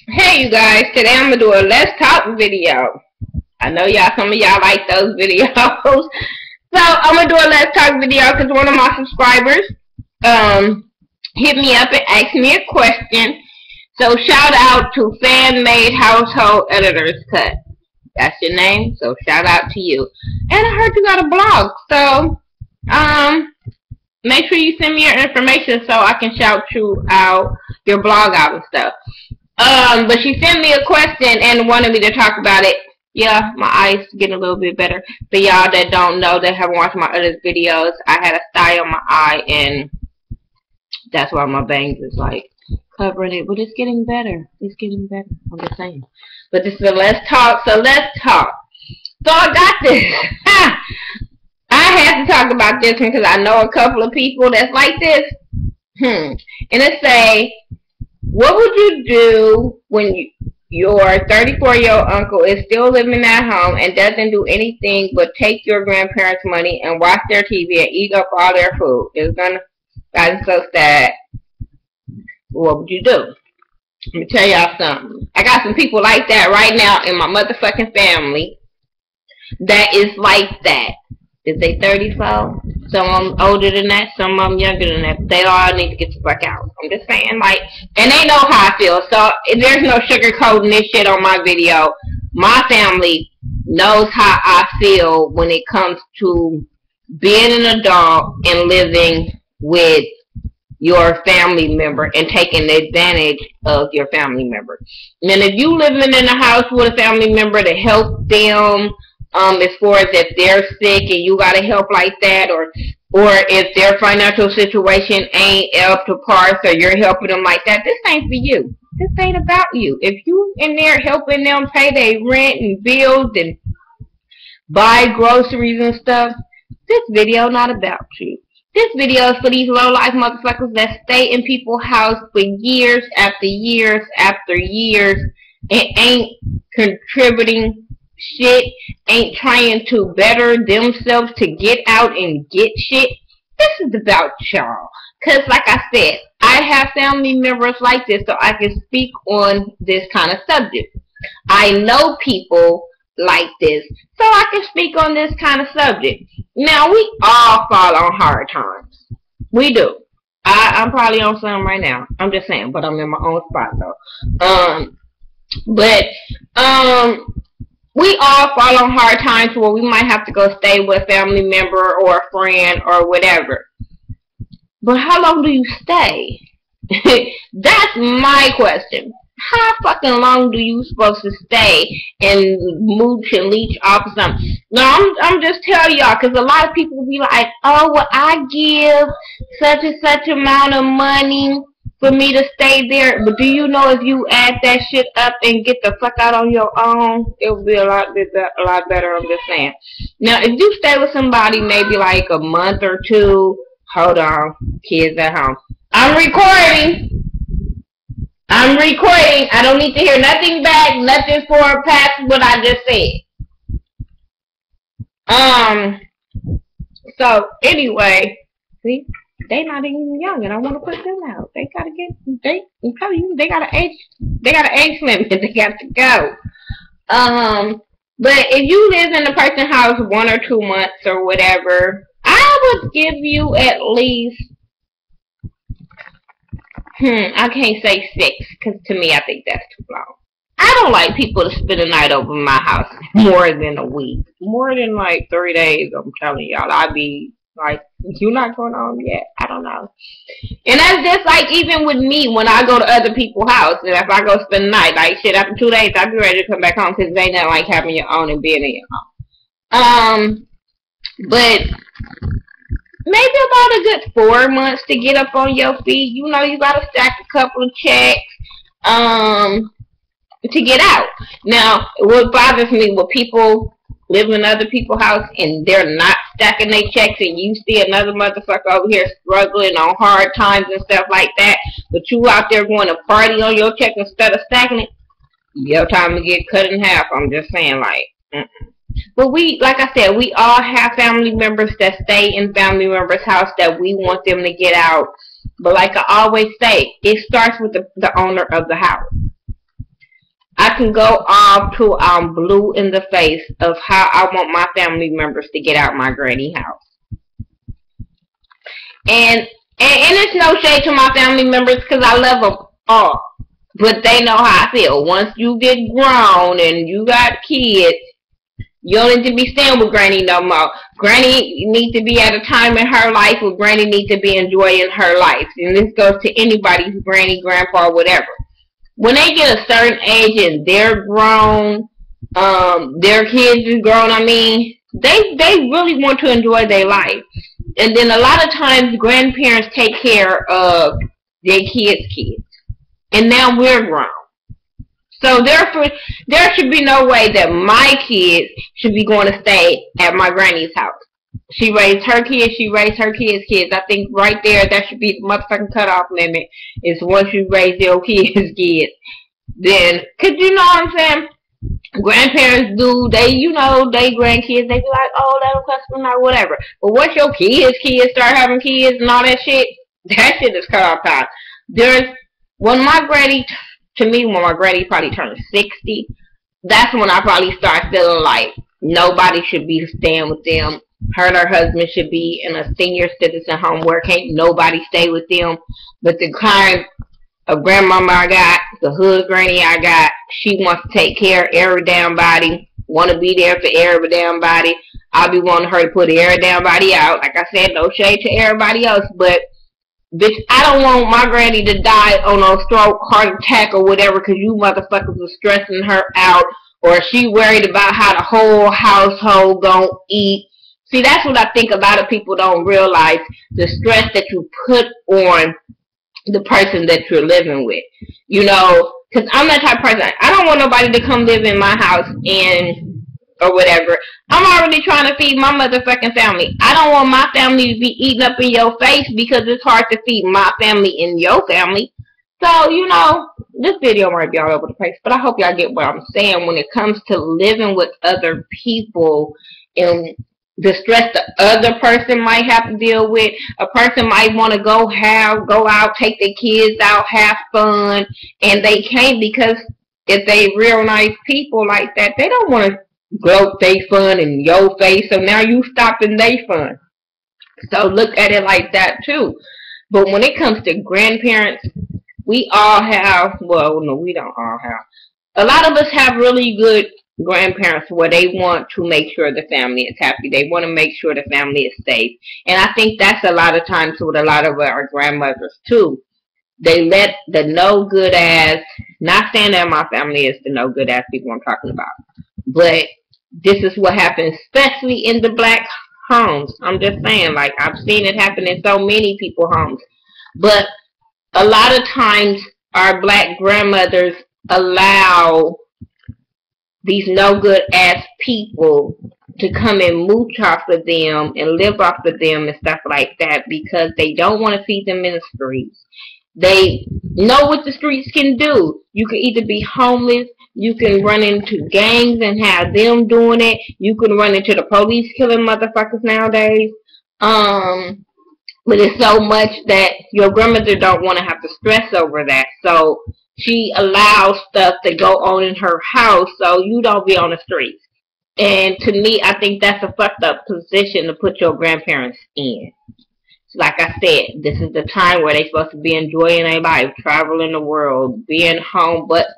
Hey you guys, today I'm gonna do a let's talk video. I know some of y'all like those videos. So I'm gonna do a let's talk video because one of my subscribers hit me up and asked me a question. So shout out to Fanmade Household Editor's Cut. That's your name, so shout out to you. And I heard you got a blog, so make sure you send me your information so I can shout you out, your blog out and stuff. But she sent me a question and wanted me to talk about it. Yeah, my eyes getting a little bit better. For y'all that don't know, that haven't watched my other videos, I had a sty on my eye, and that's why my bangs is like covering it. But it's getting better. It's getting better. I'm just saying. But this is a let's talk, so let's talk. So I got this. I had to talk about this one because I know a couple of people that's like this. And it say, what would you do when your 34-year-old uncle is still living at home and doesn't do anything but take your grandparents' money and watch their TV and eat up all their food? That's so sad. What would you do? Let me tell y'all something. I got some people like that right now in my motherfucking family that is like that. Is they 34? Some of them older than that, some of them younger than that. They all need to get the fuck out. I'm just saying, like, and they know how I feel. So there's no sugarcoating this shit on my video. My family knows how I feel when it comes to being an adult and living with your family member and taking advantage of your family member. And if you living in a house with a family member to help them, as far as if they're sick and you gotta help like that, or if their financial situation ain't up to par, so you're helping them like that, this ain't for you. This ain't about you. If you in there helping them pay their rent and bills and buy groceries and stuff, this video not about you. This video is for these low-life motherfuckers that stay in people's house for years after years after years and ain't contributing shit, ain't trying to better themselves to get out and get shit. This is about y'all. Because like I said, I have family members like this, so I can speak on this kind of subject. I know people like this, so I can speak on this kind of subject. Now, we all fall on hard times. We do. I'm probably on some right now. I'm just saying, but I'm in my own spot though. We all fall on hard times where we might have to go stay with a family member or a friend or whatever. But how long do you stay? That's my question. How fucking long do you supposed to stay and mooch and leech off of something? No, I'm just telling y'all, because a lot of people will be like, oh, well, I give such and such amount of money for me to stay there. But do you know if you add that shit up and get the fuck out on your own, it will be a lot better. I'm just saying. Now, if you stay with somebody maybe like a month or two, hold on, kids at home. I'm recording. I don't need to hear nothing back, nothing for past what I just said. So anyway, see? They not even young, and I want to put them out. They gotta I'm telling you, they got an age limit. They got to go. But if you live in a person's house 1 or 2 months or whatever, I would give you at least, I can't say 6, because to me, I think that's too long. I don't like people to spend a night over my house more than a week. More than like 3 days, I'm telling y'all. I'd be like, you're not going home yet? I don't know. And that's just like even with me when I go to other people's house. And if I go spend the night, like shit, after 2 days, I'll be ready to come back home because it ain't nothing like having your own and being in your home. But maybe about a good 4 months to get up on your feet. You know, you got to stack a couple of checks to get out. Now, what bothers me with people live in other people's house and they're not stacking their checks, and you see another motherfucker over here struggling on hard times and stuff like that, but you out there going to party on your check instead of stacking it, your time to get cut in half. I'm just saying, like, But like I said, we all have family members that stay in family members' house that we want them to get out. But like I always say, it starts with the owner of the house. can go off till I'm blue in the face of how I want my family members to get out my granny house. And it's no shade to my family members because I love them all. But they know how I feel. Once you get grown and you got kids, you don't need to be staying with Granny no more. Granny needs to be at a time in her life where Granny needs to be enjoying her life. And this goes to anybody's granny, grandpa, whatever. When they get a certain age and they're grown, their kids is grown, they really want to enjoy their life. And then a lot of times grandparents take care of their kids' kids. And now we're grown. So therefore, there should be no way that my kids should be going to stay at my granny's house. She raised her kids, she raised her kids' kids. I think right there, that should be the motherfucking cutoff limit, is once you raise your kids' kids. Then, cause you know what I'm saying? Grandparents do, they grandkids, they be like, oh, let them cuss or whatever. But once your kids start having kids and all that shit is cut off time. When my granny probably turned 60, that's when I probably start feeling like nobody should be staying with them. Her and her husband should be in a senior citizen home where can't nobody stay with them. But the kind of grandmama I got, the hood granny I got, she wants to take care of every damn body, want to be there for every damn body. I'll be wanting her to put every damn body out. Like I said, no shade to everybody else, but bitch, I don't want my granny to die on a stroke, heart attack, or whatever because you motherfuckers are stressing her out, or she worried about how the whole household gonna eat. See, that's what I think a lot of people don't realize, the stress that you put on the person that you're living with. You know, because I'm that type of person. I don't want nobody to come live in my house or whatever. I'm already trying to feed my motherfucking family. I don't want my family to be eaten up in your face because it's hard to feed my family and your family. So, you know, this video might be all over the place, but I hope y'all get what I'm saying when it comes to living with other people and the stress the other person might have to deal with. A person might want to go out, take their kids out, have fun, and they can't because if they real nice people like that, they don't want to gloat they fun in your face, so now you stopping they fun. So look at it like that too. But when it comes to grandparents, we all have, well, no, we don't all have. A lot of us have really good grandparents where they want to make sure the family is happy. They want to make sure the family is safe. And I think that's a lot of times with a lot of our grandmothers too. They let the no good ass, not saying that my family is the no good ass people I'm talking about, but this is what happens, especially in the black homes. I'm just saying, like, I've seen it happen in so many people's homes. But a lot of times our black grandmothers allow these no good ass people to come and mooch off of them and live off of them and stuff like that because they don't want to feed them in the streets. They know what the streets can do. You can either be homeless, you can run into gangs and have them doing it, you can run into the police killing motherfuckers nowadays. But it's so much that your grandmother don't want to have to stress over that. So she allows stuff to go on in her house so you don't be on the streets. And to me, I think that's a fucked up position to put your grandparents in. Like I said, this is the time where they're supposed to be enjoying their life, traveling the world, being home, but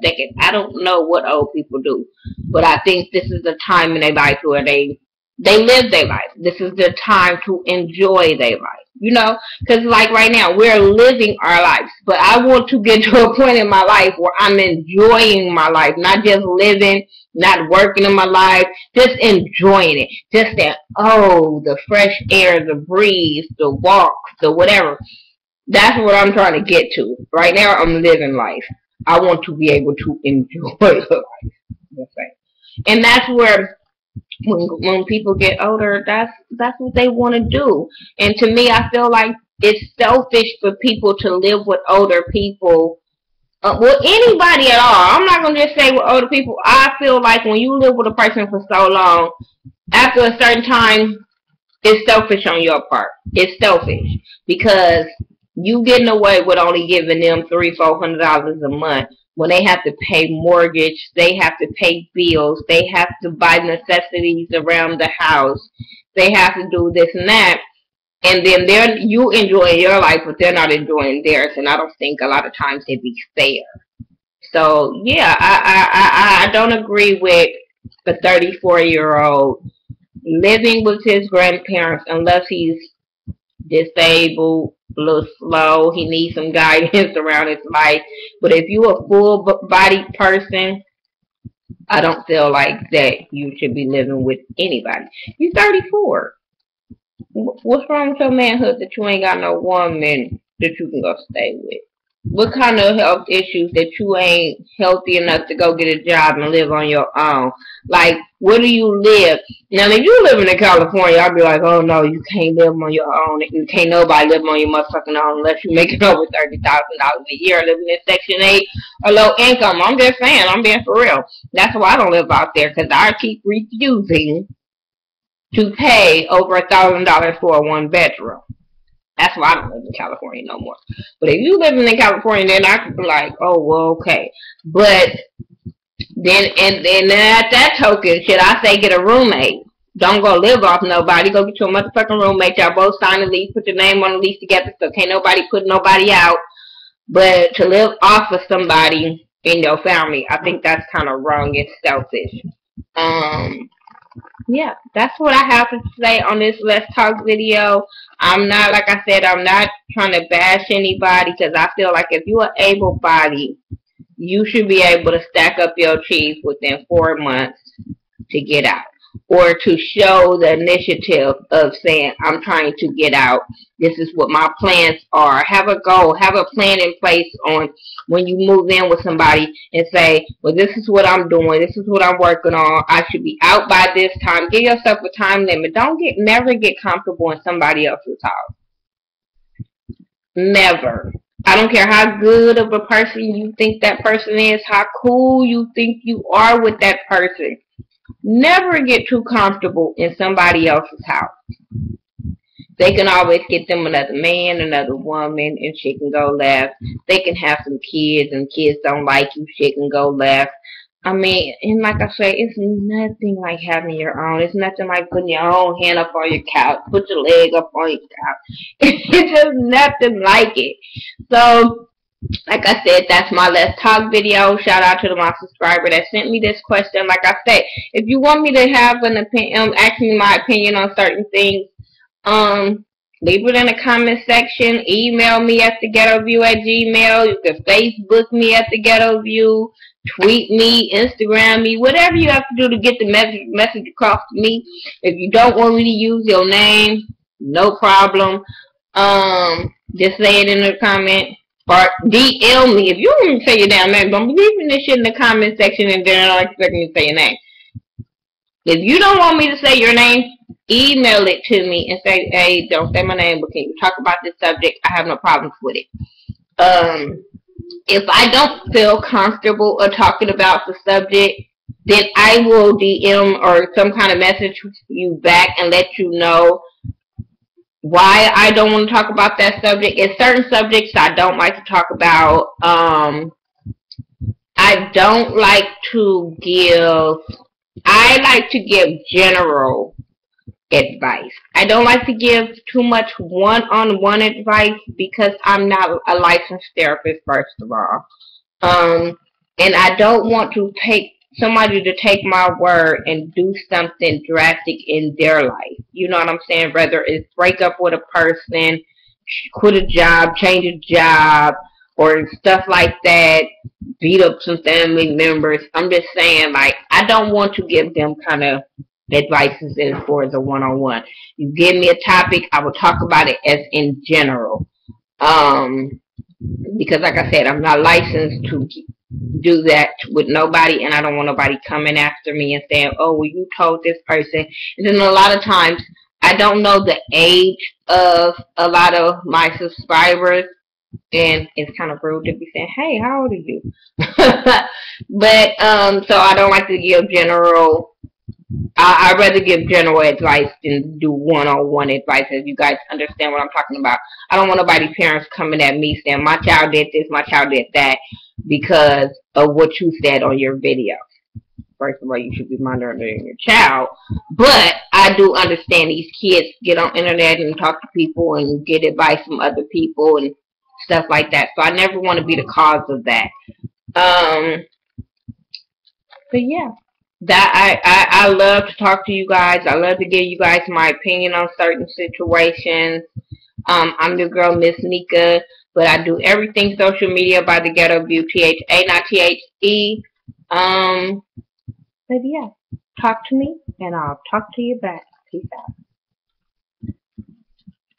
I don't know what old people do. But I think this is the time in their life where they live their life. This is the time to enjoy their life. You know, because like right now, we're living our lives. But I want to get to a point in my life where I'm enjoying my life. Not just living, not working in my life. Just enjoying it. Just that, oh, the fresh air, the breeze, the walks, the whatever. That's what I'm trying to get to. Right now, I'm living life. I want to be able to enjoy the life. And that's where when people get older, that's what they want to do. And to me, I feel like it's selfish for people to live with older people. Well, anybody at all. I'm not going to just say with older people. I feel like when you live with a person for so long, after a certain time, it's selfish on your part. It's selfish because you getting away with only giving them $300-400 a month when they have to pay mortgage, they have to pay bills, they have to buy necessities around the house, they have to do this and that, and then you enjoying your life, but they're not enjoying theirs, and I don't think a lot of times it'd be fair. So yeah, I don't agree with a 34-year-old living with his grandparents unless he's disabled, a little slow, he needs some guidance around his life. But if you're a full-bodied person, I don't feel like that you should be living with anybody. You're 34. What's wrong with your manhood that you ain't got no woman that you can go stay with? What kind of health issues that you ain't healthy enough to go get a job and live on your own? Like, where do you live? Now, if you living in California, I'd be like, oh no, you can't live on your own. You can't nobody live on your motherfucking own unless you're making over $30,000 a year living in Section 8 or low income. I'm just saying, I'm being for real. That's why I don't live out there, because I keep refusing to pay over $1,000 for a one-bedroom. That's why I don't live in California no more. But if you living in California, then I could be like, oh, well, okay. But then, and at that token, should I say get a roommate? Don't go live off nobody. Go get your motherfucking roommate. Y'all both sign a lease. Put your name on the lease together, so can't nobody put nobody out. But to live off of somebody in your family, I think that's kind of wrong and selfish. Yeah, that's what I have to say on this Let's Talk video. I'm not, like I said, I'm not trying to bash anybody, because I feel like if you are able-bodied, you should be able to stack up your cheese within 4 months to get out, or to show the initiative of saying, I'm trying to get out. This is what my plans are. Have a goal. Have a plan in place on when you move in with somebody and say, well, this is what I'm doing. This is what I'm working on. I should be out by this time. Give yourself a time limit. Never get comfortable in somebody else's house. Never. I don't care how good of a person you think that person is, how cool you think you are with that person. Never get too comfortable in somebody else's house. They can always get them another man, another woman, and shit can go left. They can have some kids, and kids don't like you, shit can go left. I mean, and like I say, it's nothing like having your own. It's nothing like putting your own hand up on your couch, put your leg up on your couch. It's just nothing like it. So, like I said, that's my Let's Talk video. Shout out to my subscriber that sent me this question. Like I said, if you want me to have an opinion, ask me my opinion on certain things, leave it in the comment section. Email me at thaghettoview@gmail. You can Facebook me at thaghettoview. Tweet me, Instagram me, whatever you have to do to get the message across to me. If you don't want me to use your name, no problem. Just say it in the comment. Or DM me. If you don't even say your damn name, don't be leaving this shit in the comment section and then I don't expect me to say your name. If you don't want me to say your name, email it to me and say, hey, don't say my name, but can you talk about this subject? I have no problems with it. If I don't feel comfortable talking about the subject, then I will DM or some kind of message you back and let you know why I don't want to talk about that subject. It's certain subjects I don't like to talk about. I like to give general advice. I don't like to give too much one-on-one advice because I'm not a licensed therapist, first of all. And I don't want to take somebody to take my word and do something drastic in their life. You know what I'm saying? Whether it's break up with a person, quit a job, change a job, or stuff like that, beat up some family members. I'm just saying, like, I don't want to give them kind of advices as far as a one-on-one. You give me a topic, I will talk about it as in general. Because like I said, I'm not licensed to do that with nobody, and I don't want nobody coming after me and saying, oh, well, you told this person. And then a lot of times, I don't know the age of a lot of my subscribers, and it's kind of rude to be saying, hey, how old are you? But, so I don't like to give general I'd rather give general advice than do one-on-one advice, as you guys understand what I'm talking about. I don't want nobody's parents coming at me saying my child did this, my child did that, because of what you said on your video. First of all, you should be monitoring your child. But I do understand these kids get on internet and talk to people and get advice from other people and stuff like that. So I never want to be the cause of that. But yeah, I love to talk to you guys. I love to give you guys my opinion on certain situations. I'm your girl, Miss Nika, but I do everything social media by the Ghetto View, THA, not THE. But yeah, talk to me, and I'll talk to you back. Peace out.